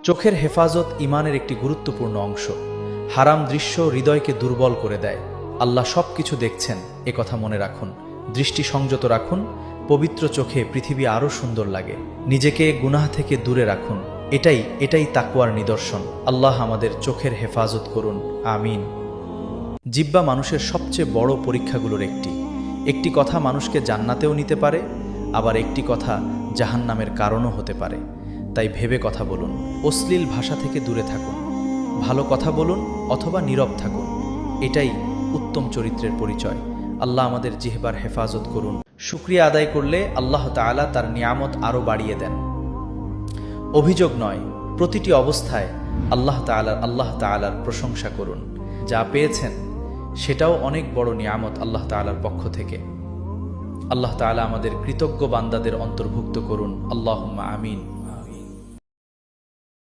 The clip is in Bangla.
চোখের হেফাজত ঈমানের একটি গুরুত্বপূর্ণ অংশ। হারাম দৃশ্য হৃদয়কে দুর্বল করে দেয়। আল্লাহ সবকিছু দেখছেন, কথা মনে রাখুন। দৃষ্টি সংযত রাখুন। পবিত্র চোখে পৃথিবী আরও সুন্দর লাগে। নিজেকে গুনাহ থেকে দূরে রাখুন। এটাই তাকওয়ার নিদর্শন। আল্লাহ আমাদের চোখের হেফাজত করুন, আমিন। জিহ্বা মানুষের সবচেয়ে বড় পরীক্ষাগুলোর একটি কথা মানুষকে জান্নাতেও নিতে পারে, আবার একটি কথা জাহান্নামের কারণও হতে পারে। তাই ভেবে কথা বলুন। অশ্লীল ভাষা থেকে দূরে থাকুন। ভালো কথা বলুন অথবা নীরব থাকুন। এটাই উত্তম চরিত্রের পরিচয়। আল্লাহ আমাদের জিহ্বার হেফাজত করুন। শুকরিয়া আদায় করলে আল্লাহ তাআলা তার নিয়ামত আরও বাড়িয়ে দেন। অভিযোগ নয়, প্রতিটি অবস্থায় আল্লাহ তাআলার প্রশংসা করুন। যা পেয়েছেন সেটাও অনেক বড় নিয়ামত আল্লাহ তাআলার পক্ষ থেকে। আল্লাহ তাআলা আমাদের কৃতজ্ঞ বান্দাদের অন্তর্ভুক্ত করুন, আল্লাহুম্মা আমিন।